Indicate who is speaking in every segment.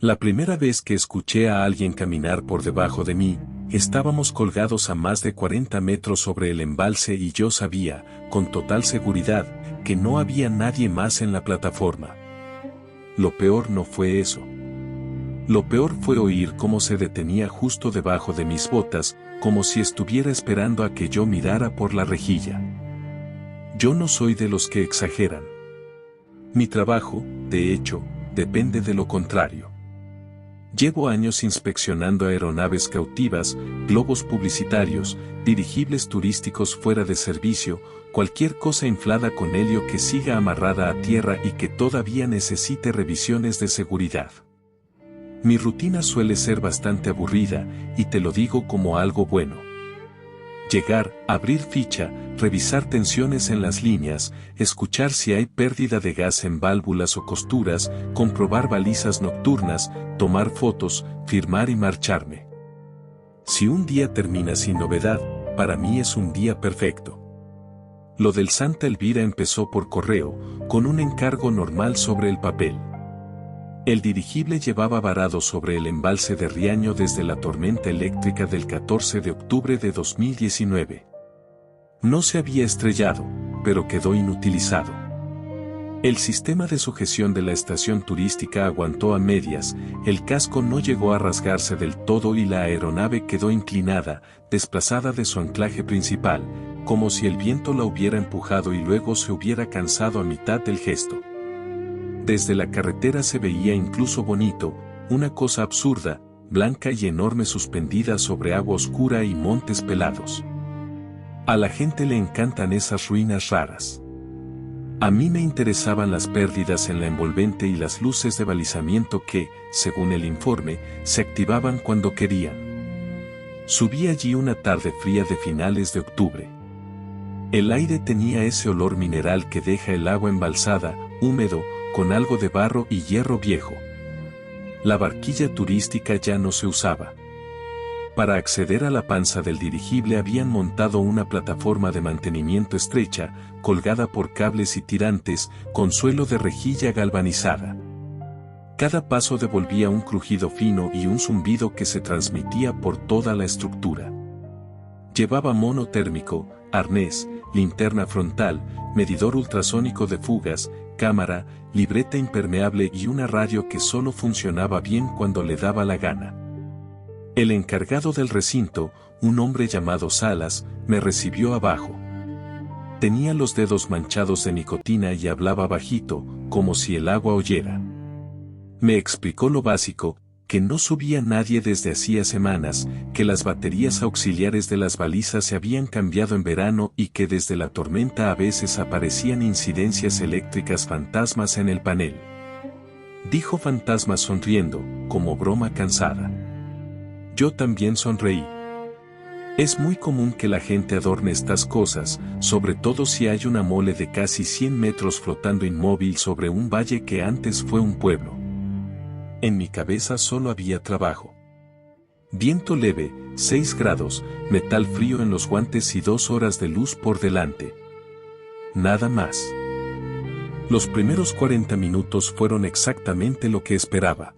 Speaker 1: La primera vez que escuché a alguien caminar por debajo de mí, estábamos colgados a más de 40 metros sobre el embalse y yo sabía, con total seguridad, que no había nadie más en la plataforma. Lo peor no fue eso. Lo peor fue oír cómo se detenía justo debajo de mis botas, como si estuviera esperando a que yo mirara por la rejilla. Yo no soy de los que exageran. Mi trabajo, de hecho, depende de lo contrario. Llevo años inspeccionando aeronaves cautivas, globos publicitarios, dirigibles turísticos fuera de servicio, cualquier cosa inflada con helio que siga amarrada a tierra y que todavía necesite revisiones de seguridad. Mi rutina suele ser bastante aburrida, y te lo digo como algo bueno. Llegar, abrir ficha, revisar tensiones en las líneas, escuchar si hay pérdida de gas en válvulas o costuras, comprobar balizas nocturnas, tomar fotos, firmar y marcharme. Si un día termina sin novedad, para mí es un día perfecto. Lo del Santa Elvira empezó por correo, con un encargo normal sobre el papel. El dirigible llevaba varado sobre el embalse de Riaño desde la tormenta eléctrica del 14 de octubre de 2019. No se había estrellado, pero quedó inutilizado. El sistema de sujeción de la estación turística aguantó a medias, el casco no llegó a rasgarse del todo y la aeronave quedó inclinada, desplazada de su anclaje principal, como si el viento la hubiera empujado y luego se hubiera cansado a mitad del gesto. Desde la carretera se veía incluso bonito, una cosa absurda, blanca y enorme suspendida sobre agua oscura y montes pelados. A la gente le encantan esas ruinas raras. A mí me interesaban las pérdidas en la envolvente y las luces de balizamiento que, según el informe, se activaban cuando querían. Subí allí una tarde fría de finales de octubre. El aire tenía ese olor mineral que deja el agua embalsada, húmedo, con algo de barro y hierro viejo. La barquilla turística ya no se usaba. Para acceder a la panza del dirigible habían montado una plataforma de mantenimiento estrecha, colgada por cables y tirantes, con suelo de rejilla galvanizada. Cada paso devolvía un crujido fino y un zumbido que se transmitía por toda la estructura. Llevaba mono térmico, arnés, linterna frontal, medidor ultrasónico de fugas, cámara, libreta impermeable y una radio que solo funcionaba bien cuando le daba la gana. El encargado del recinto, un hombre llamado Salas, me recibió abajo. Tenía los dedos manchados de nicotina y hablaba bajito, como si el agua oyera. Me explicó lo básico, que no subía nadie desde hacía semanas, que las baterías auxiliares de las balizas se habían cambiado en verano y que desde la tormenta a veces aparecían incidencias eléctricas fantasmas en el panel. Dijo fantasmas sonriendo, como broma cansada. Yo también sonreí. Es muy común que la gente adorne estas cosas, sobre todo si hay una mole de casi 100 metros flotando inmóvil sobre un valle que antes fue un pueblo. En mi cabeza solo había trabajo. Viento leve, 6 grados, metal frío en los guantes y 2 horas de luz por delante. Nada más. Los primeros 40 minutos fueron exactamente lo que esperaba.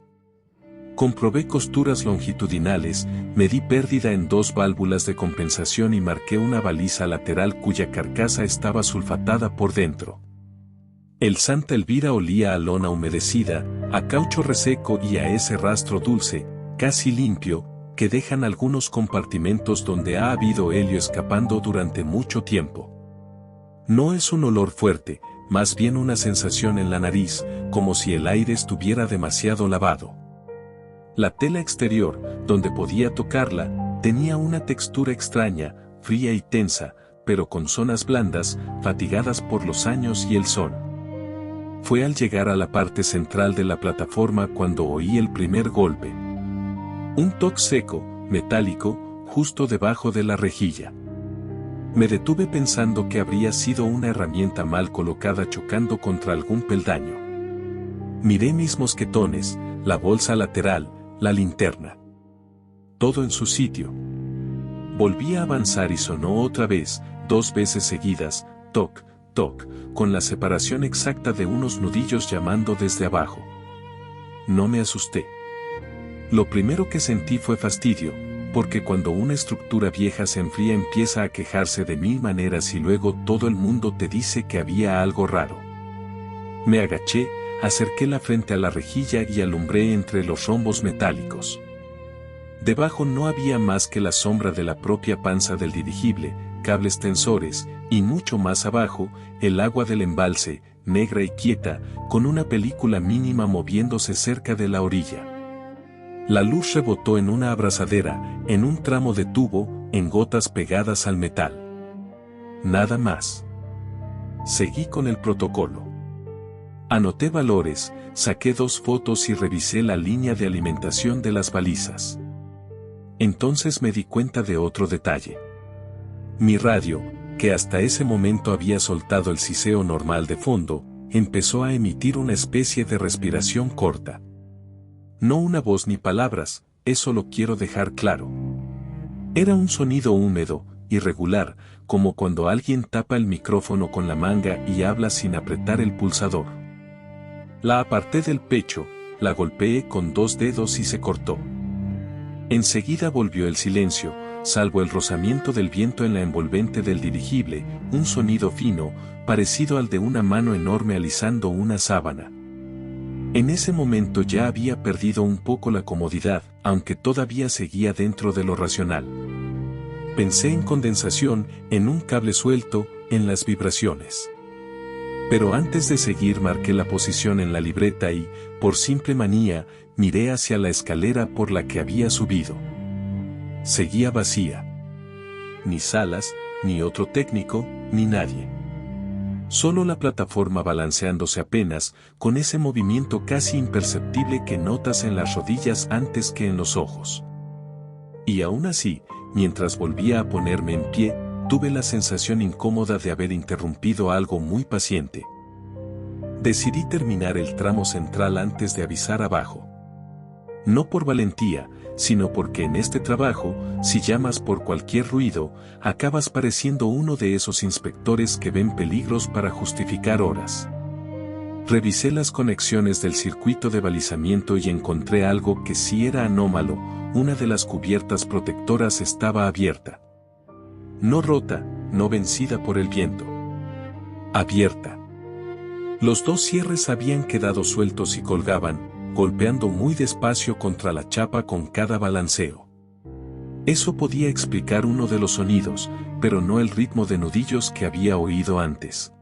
Speaker 1: Comprobé costuras longitudinales, medí pérdida en 2 válvulas de compensación y marqué una baliza lateral cuya carcasa estaba sulfatada por dentro. El Santa Elvira olía a lona humedecida, a caucho reseco y a ese rastro dulce, casi limpio, que dejan algunos compartimentos donde ha habido helio escapando durante mucho tiempo. No es un olor fuerte, más bien una sensación en la nariz, como si el aire estuviera demasiado lavado. La tela exterior, donde podía tocarla, tenía una textura extraña, fría y tensa, pero con zonas blandas, fatigadas por los años y el sol. Fue al llegar a la parte central de la plataforma cuando oí el primer golpe. Un toque seco, metálico, justo debajo de la rejilla. Me detuve pensando que habría sido una herramienta mal colocada chocando contra algún peldaño. Miré mis mosquetones, la bolsa lateral, la linterna. Todo en su sitio. Volví a avanzar y sonó otra vez, 2 veces seguidas, toc, toc, con la separación exacta de unos nudillos llamando desde abajo. No me asusté. Lo primero que sentí fue fastidio, porque cuando una estructura vieja se enfría empieza a quejarse de mil maneras y luego todo el mundo te dice que había algo raro. Me agaché, acerqué la frente a la rejilla y alumbré entre los rombos metálicos. Debajo no había más que la sombra de la propia panza del dirigible, cables tensores, y mucho más abajo, el agua del embalse, negra y quieta, con una película mínima moviéndose cerca de la orilla. La luz rebotó en una abrazadera, en un tramo de tubo, en gotas pegadas al metal. Nada más. Seguí con el protocolo. Anoté valores, saqué 2 fotos y revisé la línea de alimentación de las balizas. Entonces me di cuenta de otro detalle. Mi radio, que hasta ese momento había soltado el siseo normal de fondo, empezó a emitir una especie de respiración corta. No una voz ni palabras, eso lo quiero dejar claro. Era un sonido húmedo, irregular, como cuando alguien tapa el micrófono con la manga y habla sin apretar el pulsador. La aparté del pecho, la golpeé con 2 dedos y se cortó. Enseguida volvió el silencio, salvo el rozamiento del viento en la envolvente del dirigible, un sonido fino, parecido al de una mano enorme alisando una sábana. En ese momento ya había perdido un poco la comodidad, aunque todavía seguía dentro de lo racional. Pensé en condensación, en un cable suelto, en las vibraciones. Pero antes de seguir marqué la posición en la libreta y, por simple manía, miré hacia la escalera por la que había subido. Seguía vacía. Ni Salas, ni otro técnico, ni nadie. Solo la plataforma balanceándose apenas, con ese movimiento casi imperceptible que notas en las rodillas antes que en los ojos. Y aún así, mientras volvía a ponerme en pie, tuve la sensación incómoda de haber interrumpido algo muy paciente. Decidí terminar el tramo central antes de avisar abajo. No por valentía, sino porque en este trabajo, si llamas por cualquier ruido, acabas pareciendo uno de esos inspectores que ven peligros para justificar horas. Revisé las conexiones del circuito de balizamiento y encontré algo que sí era anómalo, una de las cubiertas protectoras estaba abierta. No rota, no vencida por el viento. Abierta. Los 2 cierres habían quedado sueltos y colgaban, golpeando muy despacio contra la chapa con cada balanceo. Eso podía explicar uno de los sonidos, pero no el ritmo de nudillos que había oído antes.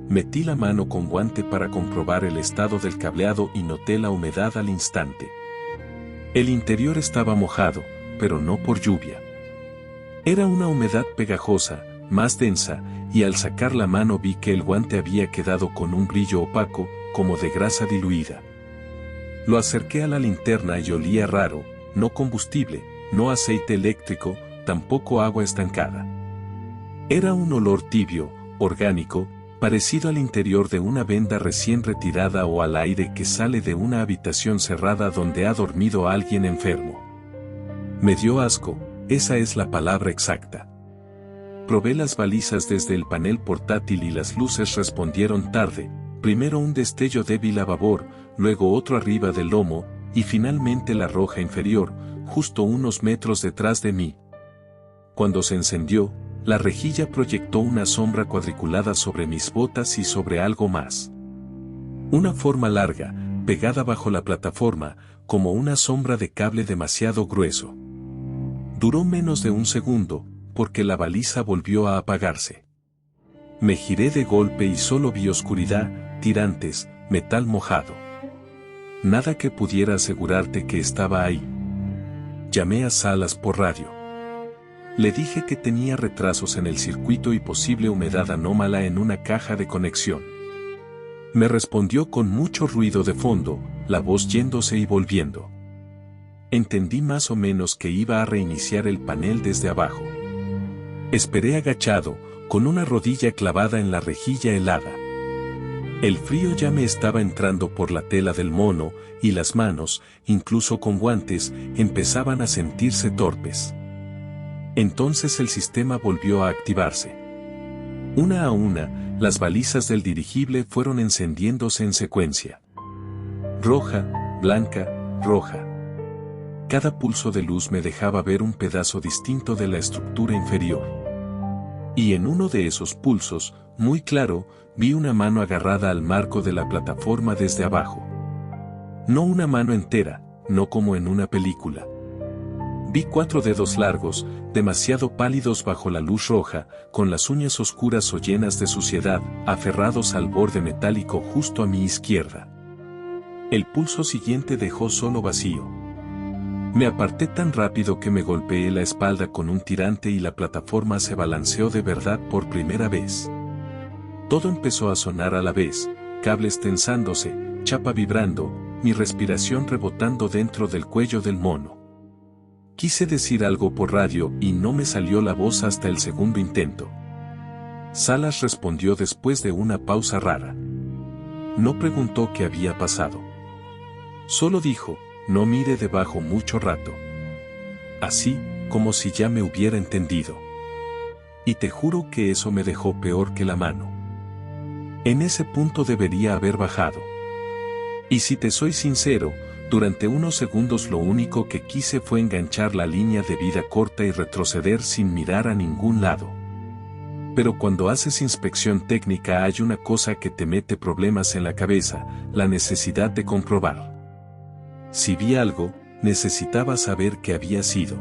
Speaker 1: Metí la mano con guante para comprobar el estado del cableado y noté la humedad al instante. El interior estaba mojado, pero no por lluvia. Era una humedad pegajosa, más densa, y al sacar la mano vi que el guante había quedado con un brillo opaco, como de grasa diluida. Lo acerqué a la linterna y olía raro, no combustible, no aceite eléctrico, tampoco agua estancada. Era un olor tibio, orgánico, parecido al interior de una venda recién retirada o al aire que sale de una habitación cerrada donde ha dormido alguien enfermo. Me dio asco, esa es la palabra exacta. Probé las balizas desde el panel portátil y las luces respondieron tarde, primero un destello débil a babor, luego otro arriba del lomo, y finalmente la roja inferior, justo unos metros detrás de mí. Cuando se encendió, la rejilla proyectó una sombra cuadriculada sobre mis botas y sobre algo más. Una forma larga, pegada bajo la plataforma, como una sombra de cable demasiado grueso. Duró menos de un segundo, porque la baliza volvió a apagarse. Me giré de golpe y solo vi oscuridad, tirantes, metal mojado. Nada que pudiera asegurarte que estaba ahí. Llamé a Salas por radio. Le dije que tenía retrasos en el circuito y posible humedad anómala en una caja de conexión. Me respondió con mucho ruido de fondo, la voz yéndose y volviendo. Entendí más o menos que iba a reiniciar el panel desde abajo. Esperé agachado, con una rodilla clavada en la rejilla helada. El frío ya me estaba entrando por la tela del mono, y las manos, incluso con guantes, empezaban a sentirse torpes. Entonces el sistema volvió a activarse. Una a una, las balizas del dirigible fueron encendiéndose en secuencia. Roja, blanca, roja. Cada pulso de luz me dejaba ver un pedazo distinto de la estructura inferior. Y en uno de esos pulsos, muy claro, vi una mano agarrada al marco de la plataforma desde abajo. No una mano entera, no como en una película. Vi 4 dedos largos, demasiado pálidos bajo la luz roja, con las uñas oscuras o llenas de suciedad, aferrados al borde metálico justo a mi izquierda. El pulso siguiente dejó solo vacío. Me aparté tan rápido que me golpeé la espalda con un tirante y la plataforma se balanceó de verdad por primera vez. Todo empezó a sonar a la vez, cables tensándose, chapa vibrando, mi respiración rebotando dentro del cuello del mono. Quise decir algo por radio y no me salió la voz hasta el segundo intento. Salas respondió después de una pausa rara. No preguntó qué había pasado. Solo dijo, no mire debajo mucho rato. Así, como si ya me hubiera entendido. Y te juro que eso me dejó peor que la mano. En ese punto debería haber bajado. Y si te soy sincero, durante unos segundos lo único que quise fue enganchar la línea de vida corta y retroceder sin mirar a ningún lado. Pero cuando haces inspección técnica hay una cosa que te mete problemas en la cabeza, la necesidad de comprobar. Si vi algo, necesitaba saber qué había sido.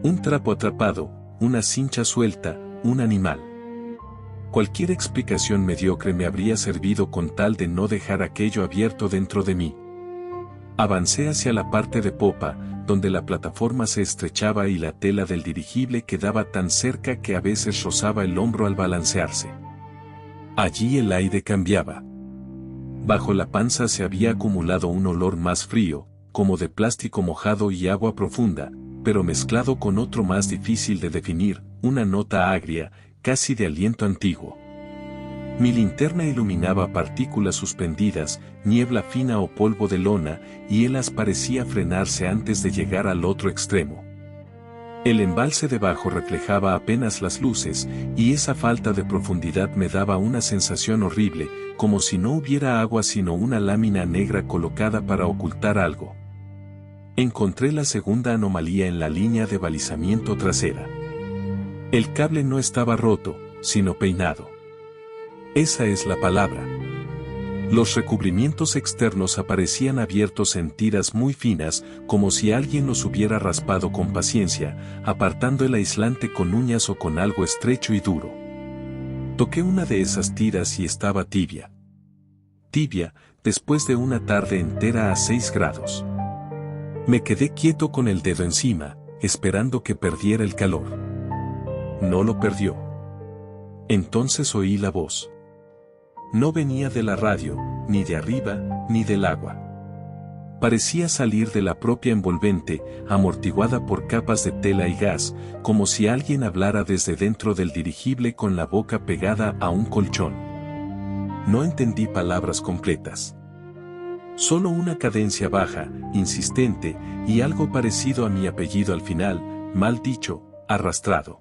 Speaker 1: Un trapo atrapado, una cincha suelta, un animal. Cualquier explicación mediocre me habría servido con tal de no dejar aquello abierto dentro de mí. Avancé hacia la parte de popa, donde la plataforma se estrechaba y la tela del dirigible quedaba tan cerca que a veces rozaba el hombro al balancearse. Allí el aire cambiaba. Bajo la panza se había acumulado un olor más frío, como de plástico mojado y agua profunda, pero mezclado con otro más difícil de definir, una nota agria, casi de aliento antiguo. Mi linterna iluminaba partículas suspendidas, niebla fina o polvo de lona, y helas parecía frenarse antes de llegar al otro extremo. El embalse debajo reflejaba apenas las luces, y esa falta de profundidad me daba una sensación horrible, como si no hubiera agua sino una lámina negra colocada para ocultar algo. Encontré la segunda anomalía en la línea de balizamiento trasera. El cable no estaba roto, sino peinado. Esa es la palabra. Los recubrimientos externos aparecían abiertos en tiras muy finas, como si alguien los hubiera raspado con paciencia, apartando el aislante con uñas o con algo estrecho y duro. Toqué una de esas tiras y estaba tibia. Tibia, después de una tarde entera a 6 grados. Me quedé quieto con el dedo encima, esperando que perdiera el calor. No lo perdió. Entonces oí la voz. No venía de la radio, ni de arriba, ni del agua. Parecía salir de la propia envolvente, amortiguada por capas de tela y gas, como si alguien hablara desde dentro del dirigible con la boca pegada a un colchón. No entendí palabras completas. Solo una cadencia baja, insistente, y algo parecido a mi apellido al final, mal dicho, arrastrado.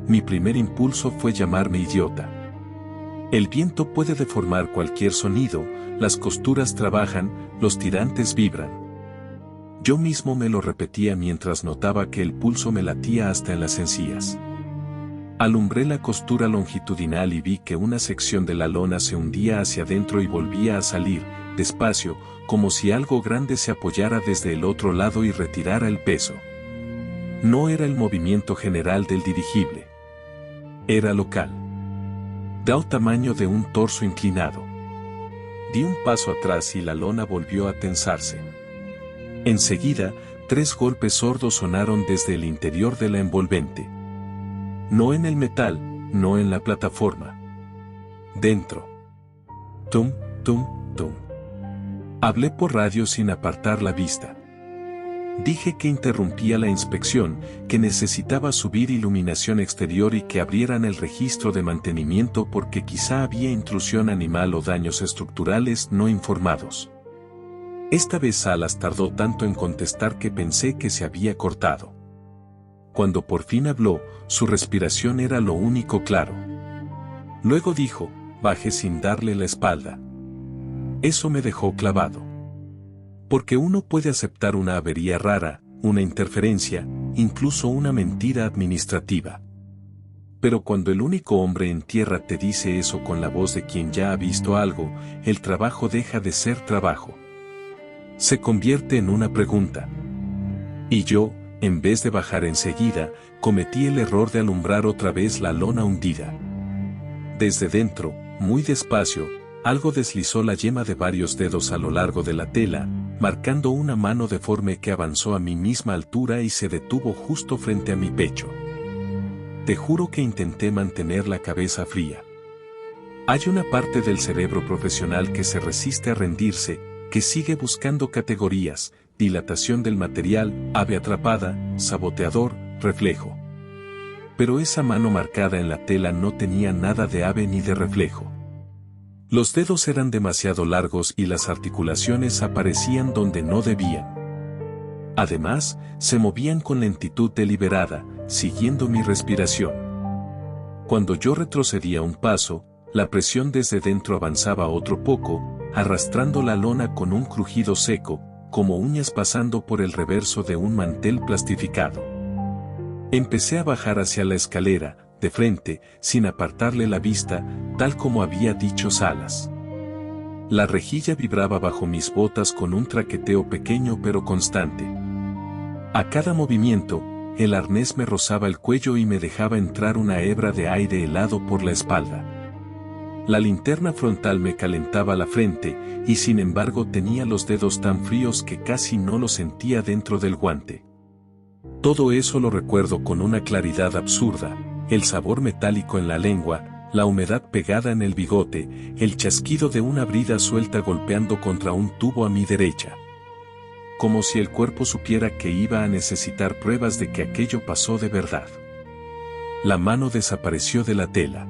Speaker 1: Mi primer impulso fue llamarme idiota. El viento puede deformar cualquier sonido, las costuras trabajan, los tirantes vibran. Yo mismo me lo repetía mientras notaba que el pulso me latía hasta en las encías. Alumbré la costura longitudinal y vi que una sección de la lona se hundía hacia adentro y volvía a salir, despacio, como si algo grande se apoyara desde el otro lado y retirara el peso. No era el movimiento general del dirigible. Era local. Dao tamaño de un torso inclinado. Di un paso atrás y la lona volvió a tensarse. Enseguida, 3 golpes sordos sonaron desde el interior de la envolvente. No en el metal, no en la plataforma. Dentro. Tum, tum, tum. Hablé por radio sin apartar la vista. Dije que interrumpía la inspección, que necesitaba subir iluminación exterior y que abrieran el registro de mantenimiento porque quizá había intrusión animal o daños estructurales no informados. Esta vez Salas tardó tanto en contestar que pensé que se había cortado. Cuando por fin habló, su respiración era lo único claro. Luego dijo, bajé sin darle la espalda. Eso me dejó clavado. Porque uno puede aceptar una avería rara, una interferencia, incluso una mentira administrativa. Pero cuando el único hombre en tierra te dice eso con la voz de quien ya ha visto algo, el trabajo deja de ser trabajo. Se convierte en una pregunta. Y yo, en vez de bajar enseguida, cometí el error de alumbrar otra vez la lona hundida. Desde dentro, muy despacio, algo deslizó la yema de varios dedos a lo largo de la tela, marcando una mano deforme que avanzó a mi misma altura y se detuvo justo frente a mi pecho. Te juro que intenté mantener la cabeza fría. Hay una parte del cerebro profesional que se resiste a rendirse, que sigue buscando categorías, dilatación del material, ave atrapada, saboteador, reflejo. Pero esa mano marcada en la tela no tenía nada de ave ni de reflejo. Los dedos eran demasiado largos y las articulaciones aparecían donde no debían. Además, se movían con lentitud deliberada, siguiendo mi respiración. Cuando yo retrocedía un paso, la presión desde dentro avanzaba otro poco, arrastrando la lona con un crujido seco, como uñas pasando por el reverso de un mantel plastificado. Empecé a bajar hacia la escalera, de frente, sin apartarle la vista, tal como había dicho Salas. La rejilla vibraba bajo mis botas con un traqueteo pequeño pero constante. A cada movimiento, el arnés me rozaba el cuello y me dejaba entrar una hebra de aire helado por la espalda. La linterna frontal me calentaba la frente, y sin embargo tenía los dedos tan fríos que casi no los sentía dentro del guante. Todo eso lo recuerdo con una claridad absurda, el sabor metálico en la lengua, la humedad pegada en el bigote, el chasquido de una brida suelta golpeando contra un tubo a mi derecha. Como si el cuerpo supiera que iba a necesitar pruebas de que aquello pasó de verdad. La mano desapareció de la tela.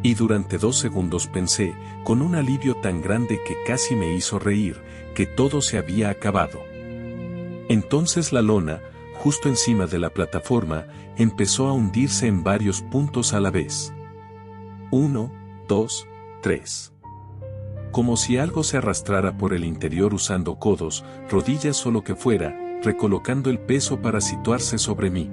Speaker 1: Y durante 2 segundos pensé, con un alivio tan grande que casi me hizo reír, que todo se había acabado. Entonces la lona, justo encima de la plataforma, empezó a hundirse en varios puntos a la vez. 1, 2, 3. Como si algo se arrastrara por el interior usando codos, rodillas o lo que fuera, recolocando el peso para situarse sobre mí.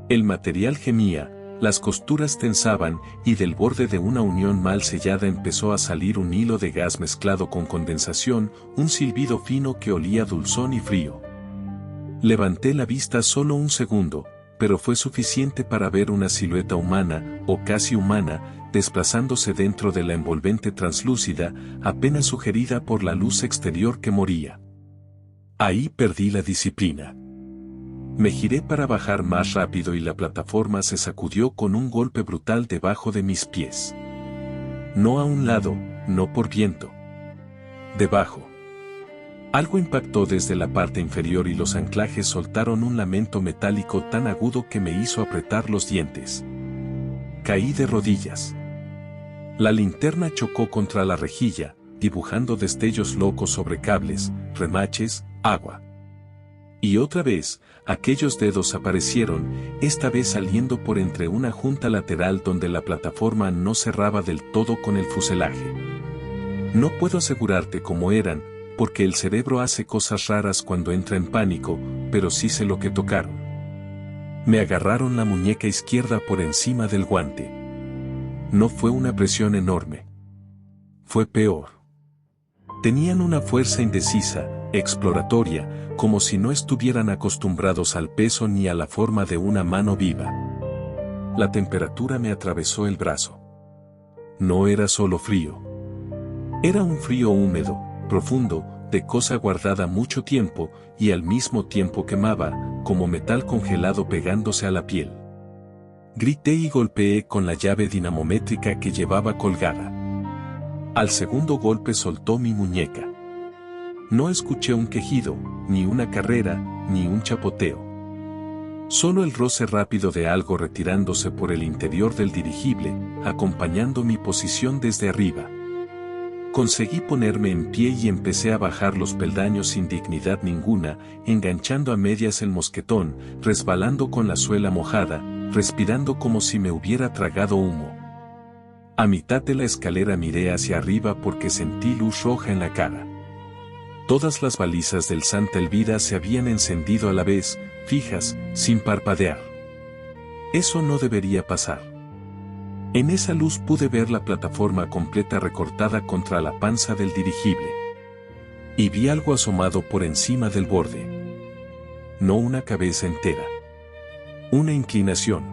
Speaker 1: El material gemía, las costuras tensaban y del borde de una unión mal sellada empezó a salir un hilo de gas mezclado con condensación, un silbido fino que olía dulzón y frío. Levanté la vista solo un segundo, pero fue suficiente para ver una silueta humana, o casi humana, desplazándose dentro de la envolvente translúcida, apenas sugerida por la luz exterior que moría. Ahí perdí la disciplina. Me giré para bajar más rápido y la plataforma se sacudió con un golpe brutal debajo de mis pies. No a un lado, no por viento. Debajo. Algo impactó desde la parte inferior y los anclajes soltaron un lamento metálico tan agudo que me hizo apretar los dientes. Caí de rodillas. La linterna chocó contra la rejilla, dibujando destellos locos sobre cables, remaches, agua. Y otra vez, aquellos dedos aparecieron, esta vez saliendo por entre una junta lateral donde la plataforma no cerraba del todo con el fuselaje. No puedo asegurarte cómo eran, porque el cerebro hace cosas raras cuando entra en pánico, pero sí sé lo que tocaron. Me agarraron la muñeca izquierda por encima del guante. No fue una presión enorme. Fue peor. Tenían una fuerza indecisa, exploratoria, como si no estuvieran acostumbrados al peso ni a la forma de una mano viva. La temperatura me atravesó el brazo. No era solo frío. Era un frío húmedo, profundo, de cosa guardada mucho tiempo, y al mismo tiempo quemaba, como metal congelado pegándose a la piel. Grité y golpeé con la llave dinamométrica que llevaba colgada. Al segundo golpe soltó mi muñeca. No escuché un quejido, ni una carrera, ni un chapoteo. Solo el roce rápido de algo retirándose por el interior del dirigible, acompañando mi posición desde arriba. Conseguí ponerme en pie y empecé a bajar los peldaños sin dignidad ninguna, enganchando a medias el mosquetón, resbalando con la suela mojada, respirando como si me hubiera tragado humo. A mitad de la escalera miré hacia arriba porque sentí luz roja en la cara. Todas las balizas del Santa Elvira se habían encendido a la vez, fijas, sin parpadear. Eso no debería pasar. En esa luz pude ver la plataforma completa recortada contra la panza del dirigible. Y vi algo asomado por encima del borde. No una cabeza entera. Una inclinación.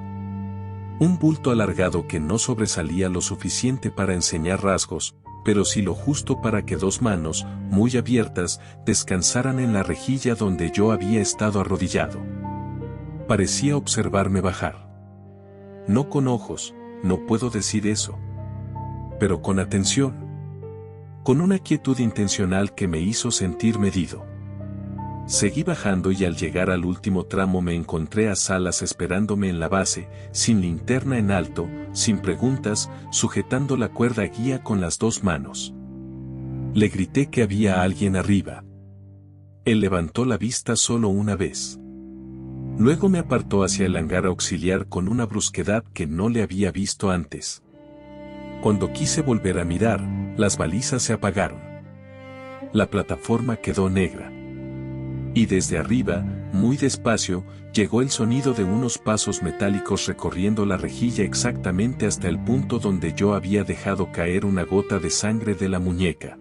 Speaker 1: Un bulto alargado que no sobresalía lo suficiente para enseñar rasgos, pero sí lo justo para que dos manos, muy abiertas, descansaran en la rejilla donde yo había estado arrodillado. Parecía observarme bajar. No con ojos, no puedo decir eso. Pero con atención. Con una quietud intencional que me hizo sentir medido. Seguí bajando y al llegar al último tramo me encontré a Salas esperándome en la base, sin linterna en alto, sin preguntas, sujetando la cuerda guía con las dos manos. Le grité que había alguien arriba. Él levantó la vista solo una vez. Luego me apartó hacia el hangar auxiliar con una brusquedad que no le había visto antes. Cuando quise volver a mirar, las balizas se apagaron. La plataforma quedó negra. Y desde arriba, muy despacio, llegó el sonido de unos pasos metálicos recorriendo la rejilla exactamente hasta el punto donde yo había dejado caer una gota de sangre de la muñeca.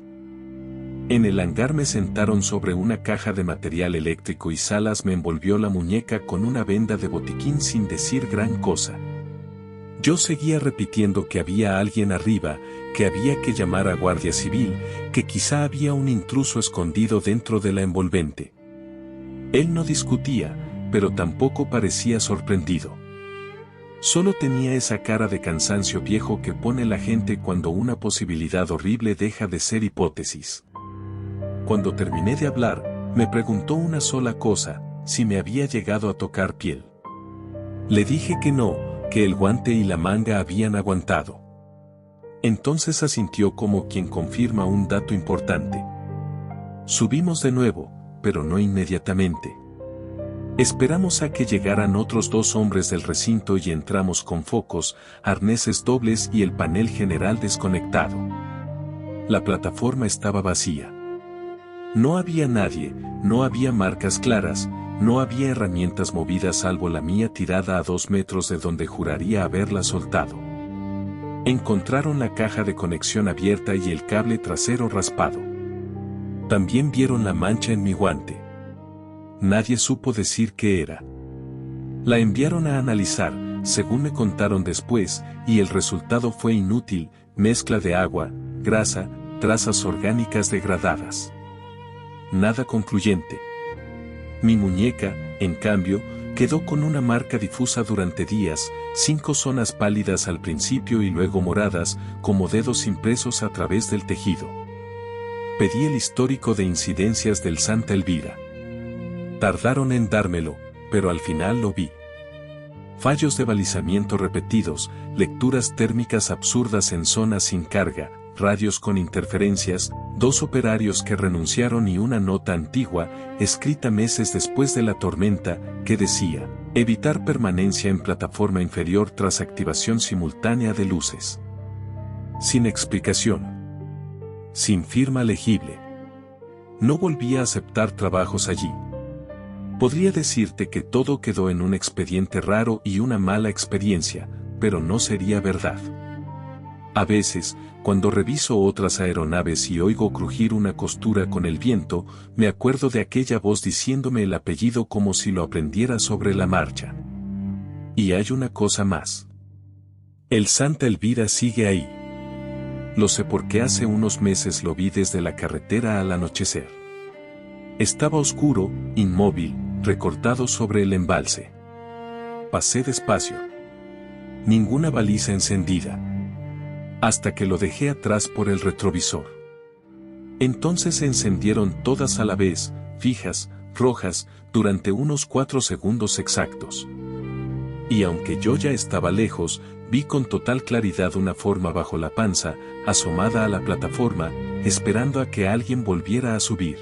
Speaker 1: En el hangar me sentaron sobre una caja de material eléctrico y Salas me envolvió la muñeca con una venda de botiquín sin decir gran cosa. Yo seguía repitiendo que había alguien arriba, que había que llamar a Guardia Civil, que quizá había un intruso escondido dentro de la envolvente. Él no discutía, pero tampoco parecía sorprendido. Solo tenía esa cara de cansancio viejo que pone la gente cuando una posibilidad horrible deja de ser hipótesis. Cuando terminé de hablar, me preguntó una sola cosa, si me había llegado a tocar piel. Le dije que no, que el guante y la manga habían aguantado. Entonces asintió como quien confirma un dato importante. Subimos de nuevo, pero no inmediatamente. Esperamos a que llegaran otros dos hombres del recinto y entramos con focos, arneses dobles y el panel general desconectado. La plataforma estaba vacía. No había nadie, no había marcas claras, no había herramientas movidas salvo la mía tirada a 2 metros de donde juraría haberla soltado. Encontraron la caja de conexión abierta y el cable trasero raspado. También vieron la mancha en mi guante. Nadie supo decir qué era. La enviaron a analizar, según me contaron después, y el resultado fue inútil, mezcla de agua, grasa, trazas orgánicas degradadas. Nada concluyente. Mi muñeca, en cambio, quedó con una marca difusa durante días, 5 zonas pálidas al principio y luego moradas, como dedos impresos a través del tejido. Pedí el histórico de incidencias del Santa Elvira. Tardaron en dármelo, pero al final lo vi. Fallos de balizamiento repetidos, lecturas térmicas absurdas en zonas sin carga, radios con interferencias, 2 operarios que renunciaron y una nota antigua, escrita meses después de la tormenta, que decía, evitar permanencia en plataforma inferior tras activación simultánea de luces. Sin explicación. Sin firma legible. No volví a aceptar trabajos allí. Podría decirte que todo quedó en un expediente raro y una mala experiencia, pero no sería verdad. A veces, cuando reviso otras aeronaves y oigo crujir una costura con el viento, me acuerdo de aquella voz diciéndome el apellido como si lo aprendiera sobre la marcha. Y hay una cosa más. El Santa Elvira sigue ahí. Lo sé porque hace unos meses lo vi desde la carretera al anochecer. Estaba oscuro, inmóvil, recortado sobre el embalse. Pasé despacio. Ninguna baliza encendida. Hasta que lo dejé atrás por el retrovisor. Entonces se encendieron todas a la vez, fijas, rojas, durante unos 4 segundos exactos. Y aunque yo ya estaba lejos, vi con total claridad una forma bajo la panza, asomada a la plataforma, esperando a que alguien volviera a subir.